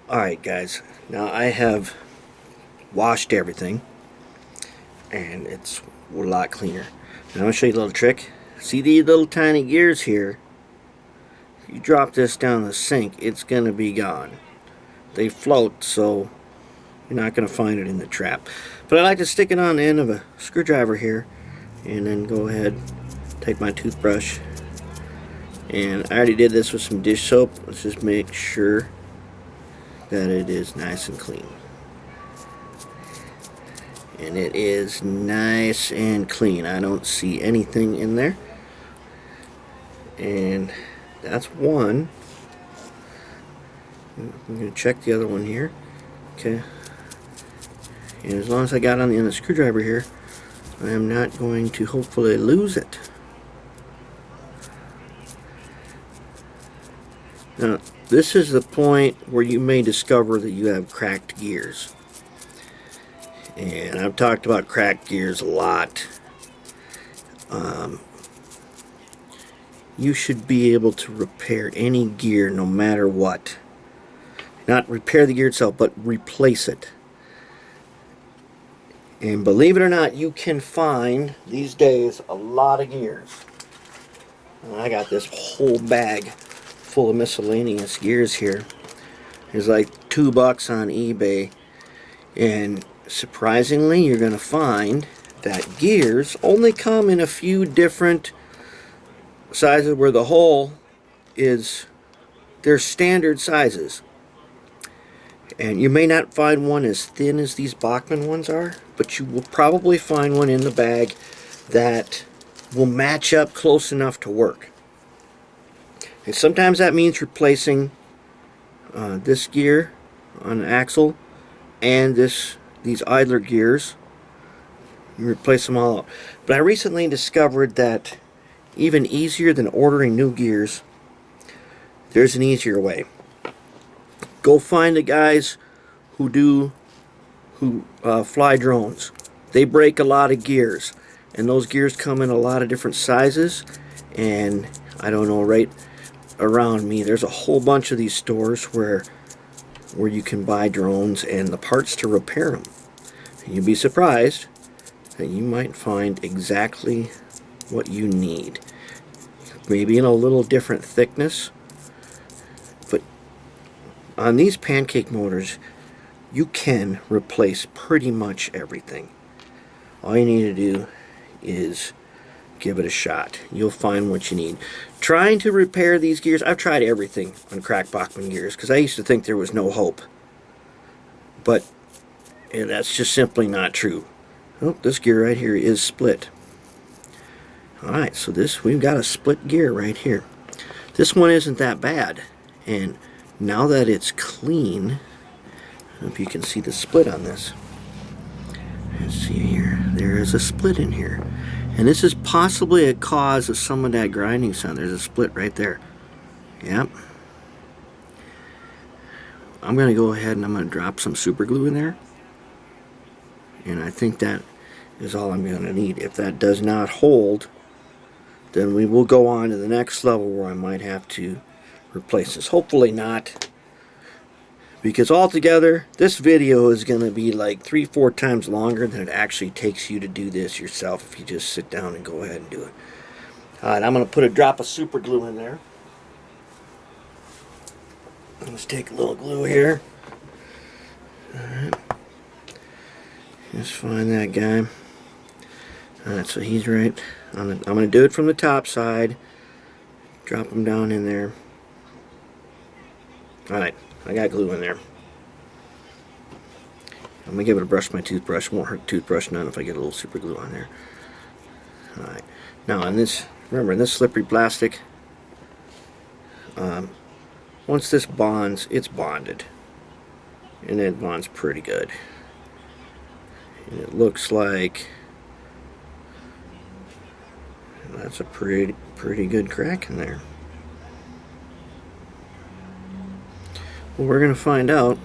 Alright guys, now I have washed everything and it's a lot cleaner. And I'm going to show you a little trick. See these little tiny gears here? If you drop this down the sink, it's going to be gone. They float, so you're not going to find it in the trap. But I like to stick it on the end of a screwdriver here and then go ahead, take my toothbrush, and I already did this with some dish soap. Let's just make sure that it is nice and clean. And it is nice and clean. I don't see anything in there. And that's one. I'm going to check the other one here. Okay. And as long as I got on the end of the screwdriver here, I am not going to hopefully lose it. Now, this is the point where you may discover that you have cracked gears. And I've talked about cracked gears a lot. You should be able to repair any gear no matter what. Not repair the gear itself, but replace it. And believe it or not, you can find these days a lot of gears. And I got this whole bag full of miscellaneous gears here. There's like $2 on eBay, and surprisingly you're going to find that gears only come in a few different sizes where the hole is their standard sizes. And you may not find one as thin as these Bachmann ones are, but you will probably find one in the bag that will match up close enough to work. And sometimes that means replacing this gear on the axle and these idler gears. You replace them all out. But I recently discovered that even easier than ordering new gears, there's an easier way. Go find the guys who fly drones. They break a lot of gears, and those gears come in a lot of different sizes. And I don't know, right around me there's a whole bunch of these stores where you can buy drones and the parts to repair them. And you'd be surprised that you might find exactly what you need, maybe in a little different thickness. But on these pancake motors, you can replace pretty much everything. All you need to do is give it a shot. You'll find what you need. Trying to repair these gears, I've tried everything on cracked Bachmann gears because I used to think there was no hope. But that's just simply not true. Oh, this gear right here is split. Alright, so we've got a split gear right here. This one isn't that bad. And now that it's clean, I don't know if you can see the split on this. Let's see here. There is a split in here. And this is possibly a cause of some of that grinding sound. There's a split right there. Yep. I'm going to go ahead and I'm going to drop some super glue in there. And I think that is all I'm going to need. If that does not hold, then we will go on to the next level where I might have to replace this. Hopefully not. Because altogether, this video is going to be like 3-4 times longer than it actually takes you to do this yourself if you just sit down and go ahead and do it. Alright, I'm going to put a drop of super glue in there. Let's take a little glue here. Alright. Just find that guy. Alright, so he's right. I'm going to do it from the top side. Drop him down in there. Alright. I got glue in there. I'm going to give it a brush with my toothbrush. It won't hurt the toothbrush none if I get a little super glue on there. Alright. Now on this, remember in this slippery plastic, once this bonds, it's bonded. And it bonds pretty good. And it looks like that's a pretty good crack in there. Well, we're going to find out,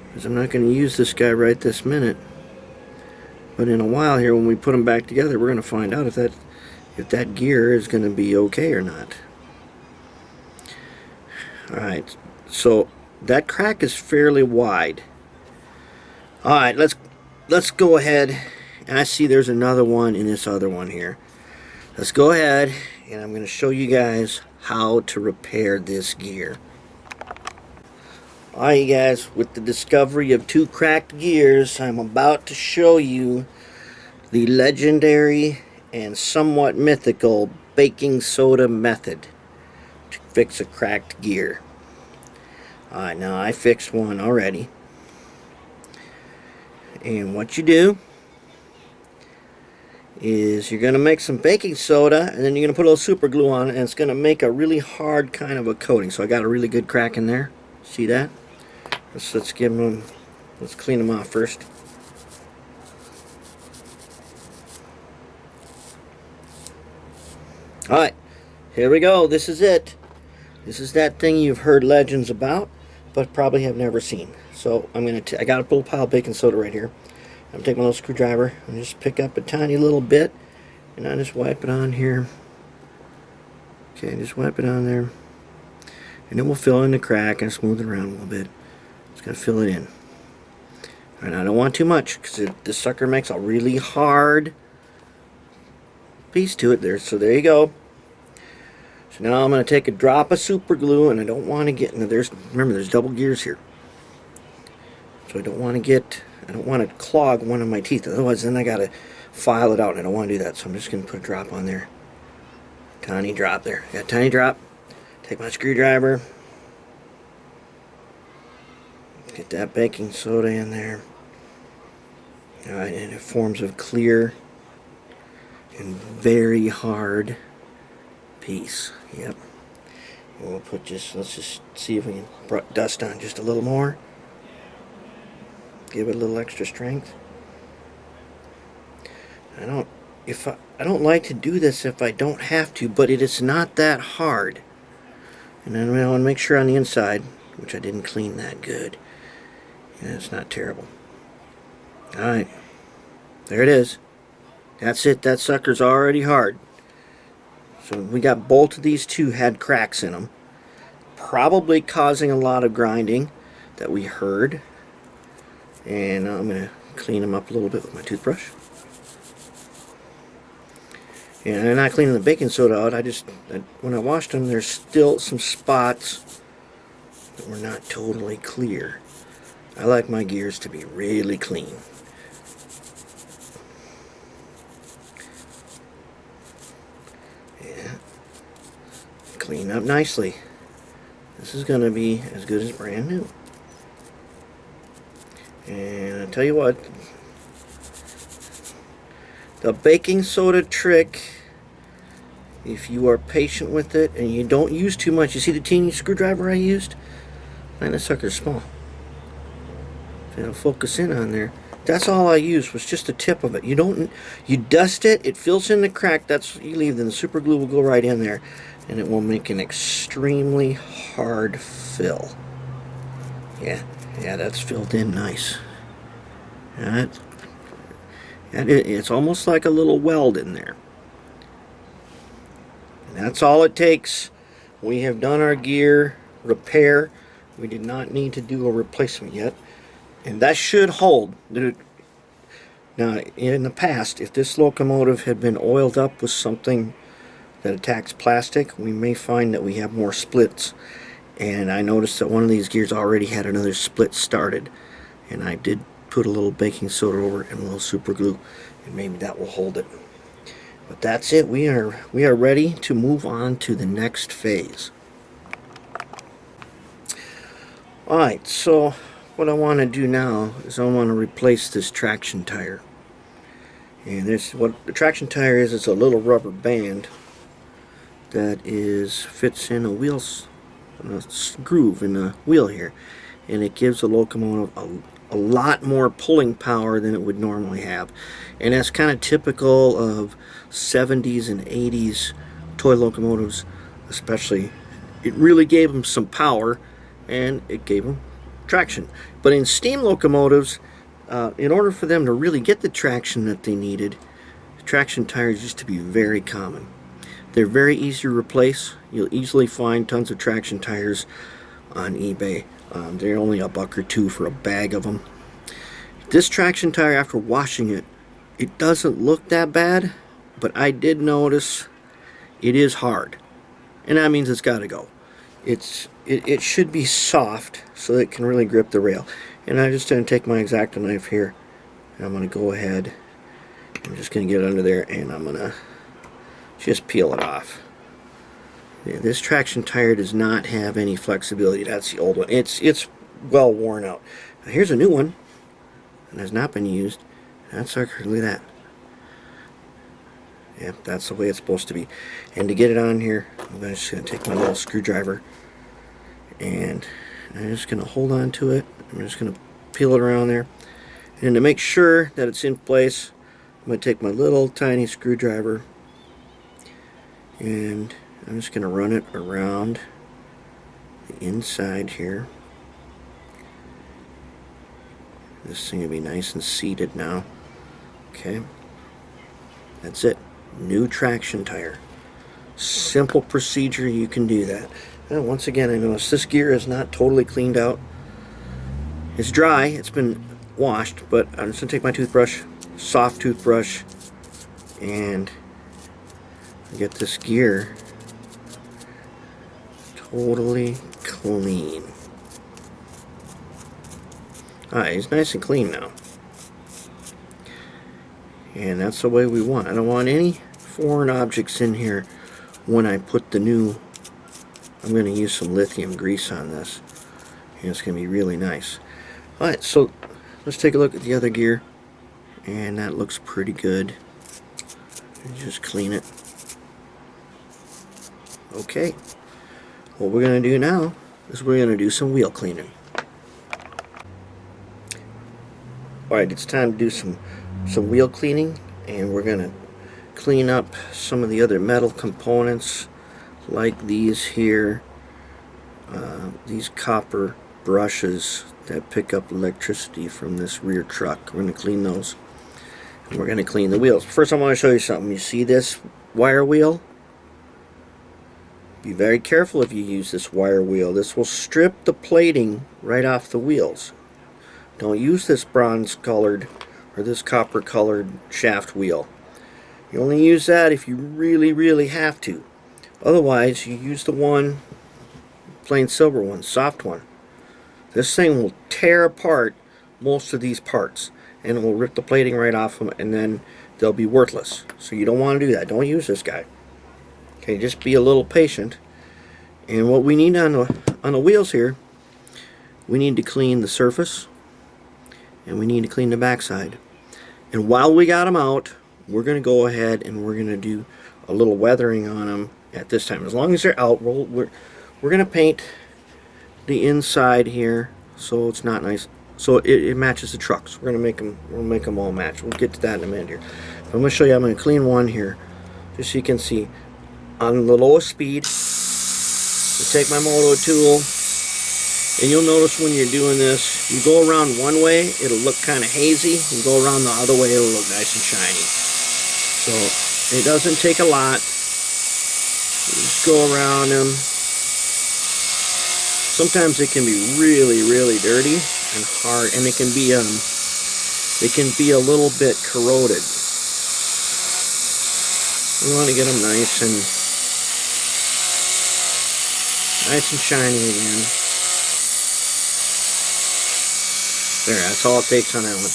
because I'm not going to use this guy right this minute, but in a while here when we put them back together, we're going to find out if that gear is going to be okay or not. Alright, so that crack is fairly wide. Alright, let's go ahead, and I see there's another one in this other one here. Let's go ahead, and I'm going to show you guys how to repair this gear. Alright, you guys, with the discovery of 2 cracked gears, I'm about to show you the legendary and somewhat mythical baking soda method to fix a cracked gear. Alright, now I fixed one already. And what you do is you're going to make some baking soda, and then you're going to put a little super glue on it, and it's going to make a really hard kind of a coating. So I got a really good crack in there. See that? Let's clean them off first. Alright, here we go. This is it. This is that thing you've heard legends about, but probably have never seen. So I got a little pile of baking soda right here. I'm going to take my little screwdriver and just pick up a tiny little bit, and I just wipe it on here. Okay, just wipe it on there. And then we'll fill in the crack and smooth it around a little bit. Just going to fill it in. And I don't want too much, because this sucker makes a really hard piece to it there. So there you go. So now I'm going to take a drop of super glue, and I don't want to get into remember there's double gears here. So I don't want to clog one of my teeth. Otherwise then I got to file it out, and I don't want to do that. So I'm just going to put a drop on there. Tiny drop there. Got a tiny drop. Take my screwdriver. Get that baking soda in there. Alright, and it forms a clear and very hard piece. Yep. And we'll let's just see if we can dust on just a little more. Give it a little extra strength. I don't like to do this if I don't have to, but it is not that hard. And then I want to make sure on the inside, which I didn't clean that good. Yeah, it's not terrible. Alright. There it is. That's it. That sucker's already hard. So we got both of these two had cracks in them. Probably causing a lot of grinding that we heard. And I'm going to clean them up a little bit with my toothbrush. And I'm not cleaning the baking soda out. When I washed them, there's still some spots that were not totally clear. I like my gears to be really clean. Yeah. Clean up nicely. This is going to be as good as brand new. And I tell you what, the baking soda trick, if you are patient with it and you don't use too much, you see the teeny screwdriver I used? Man, this sucker's small. It'll focus in on there. That's all I used, was just the tip of it. You dust it, it fills in the crack, that's what you leave, then the super glue will go right in there, and it will make an extremely hard fill. Yeah, that's filled in nice. It's almost like a little weld in there. And that's all it takes. We have done our gear repair. We did not need to do a replacement yet. And that should hold. Now, in the past, if this locomotive had been oiled up with something that attacks plastic, we may find that we have more splits. And I noticed that one of these gears already had another split started. And I did put a little baking soda over it and a little super glue, and maybe that will hold it. But that's it. We are ready to move on to the next phase. Alright, so what I want to do now is I want to replace this traction tire. And what the traction tire is, it's a little rubber band that fits in a groove in the wheel here, and it gives the locomotive a lot more pulling power than it would normally have. And that's kind of typical of 70s and 80s toy locomotives especially. It really gave them some power, and it gave them traction. But in steam locomotives, in order for them to really get the traction that they needed, traction tires used to be very common. They're very easy to replace. You'll easily find tons of traction tires on eBay. They're only $1 or $2 for a bag of them. This traction tire, after washing it, it doesn't look that bad, but I did notice it is hard, and that means it's got to go. It should be soft so that it can really grip the rail. And I'm just going to take my X-Acto knife here, and I'm going to go ahead. I'm just going to get under there, and I'm going to just peel it off. Yeah, this traction tire does not have any flexibility. That's the old one. It's well worn out. Now here's a new one that has not been used. That's our, look at that. Yep, that's the way it's supposed to be. And to get it on here, I'm just going to take my little screwdriver, and I'm just going to hold on to it. I'm just going to peel it around there. And to make sure that it's in place, I'm going to take my little tiny screwdriver, and I'm just going to run it around the inside here. This thing will be nice and seated now. Okay, that's it. New traction tire. Simple procedure, you can do that. Now, once again, I notice this gear is not totally cleaned out. It's dry, it's been washed, but I'm just going to take my toothbrush, soft toothbrush, and get this gear totally clean. Alright, it's nice and clean now. And that's the way we want. I don't want any foreign objects in here when I put the new, I'm going to use some lithium grease on this. And it's going to be really nice. Alright, so let's take a look at the other gear. And that looks pretty good. Just clean it. Okay. What we're going to do now is we're going to do some wheel cleaning. Alright, it's time to do some wheel cleaning, and we're going to clean up some of the other metal components like these here, these copper brushes that pick up electricity from this rear truck. We're going to clean those, and we're going to clean the wheels. First I want to show you something. You see this wire wheel? Be very careful if you use this wire wheel. This will strip the plating right off the wheels. Don't use this bronze colored or this copper colored shaft wheel. You only use that if you really have to. Otherwise, you use the one, plain silver one, soft one. This thing will tear apart most of these parts, and it will rip the plating right off them, and then they'll be worthless. So you don't want to do that. Don't use this guy. Okay, just be a little patient. And what we need on the wheels here, we need to clean the surface, and we need to clean the backside. And while we got them out, we're going to go ahead and we're going to do a little weathering on them at this time. As long as they're out, we're going to paint the inside here so it's not nice, so it matches the trucks. We're going to make them all match. We'll get to that in a minute here. I'm going to show you. I'm going to clean one here, just so you can see. On the lowest speed, I take my moto tool. And you'll notice when you're doing this, you go around one way, it'll look kind of hazy. You go around the other way, it'll look nice and shiny. So it doesn't take a lot. You just go around them. Sometimes it can be really dirty and hard, and it can be a little bit corroded. We want to get them nice and shiny again. There, that's all it takes on that one.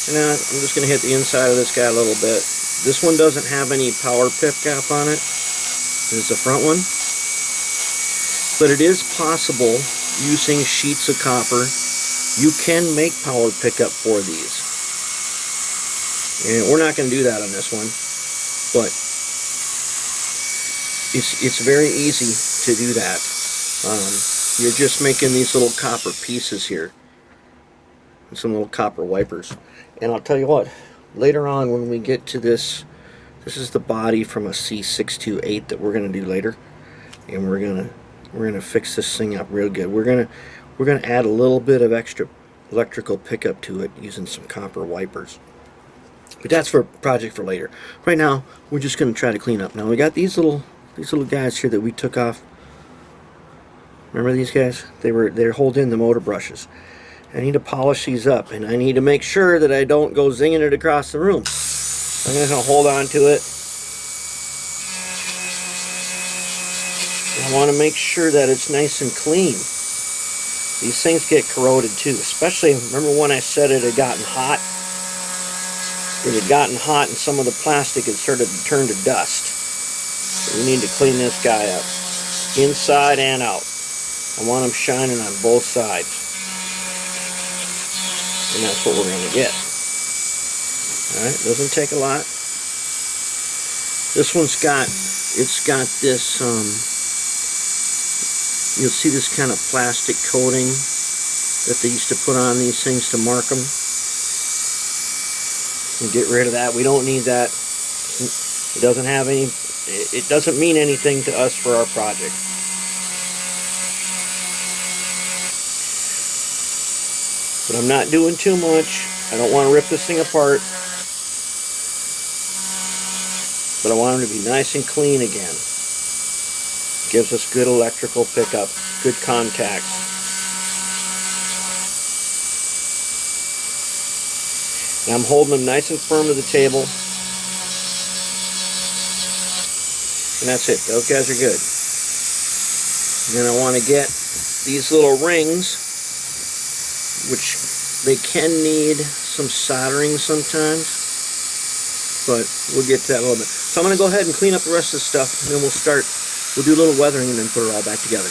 And now I'm just going to hit the inside of this guy a little bit. This one doesn't have any power pickup on it. This is the front one. But it is possible, using sheets of copper, you can make power pickup for these. And we're not going to do that on this one. But it's very easy to do that. You're just making these little copper pieces here. Some little copper wipers. And I'll tell you what, later on when we get to this is the body from a C628 that we're going to do later, and we're going to fix this thing up real good. We're going to add a little bit of extra electrical pickup to it using some copper wipers. But that's for a project for later. Right now, we're just going to try to clean up. Now we got these little guys here that we took off Remember these guys? They're holding the motor brushes. I need to polish these up, and I need to make sure that I don't go zinging it across the room. I'm just going to hold on to it. I want to make sure that it's nice and clean. These things get corroded too, especially, remember when I said it had gotten hot? It had gotten hot and some of the plastic had started to turn to dust. So we need to clean this guy up, inside and out. I want them shining on both sides. And that's what we're going to get. Alright, doesn't take a lot. This one's got, it's got this, you'll see this kind of plastic coating that they used to put on these things to mark them. And get rid of that. We don't need that. It doesn't have any, it doesn't mean anything to us for our project. But I'm not doing too much. I don't want to rip this thing apart. But I want them to be nice and clean again. Gives us good electrical pickup, good contacts. And I'm holding them nice and firm to the table. And that's it. Those guys are good. And then I want to get these little rings, which they can need some soldering sometimes, but we'll get to that a little bit. So I'm going to go ahead and clean up the rest of the stuff, and then we'll do a little weathering and then put it all back together.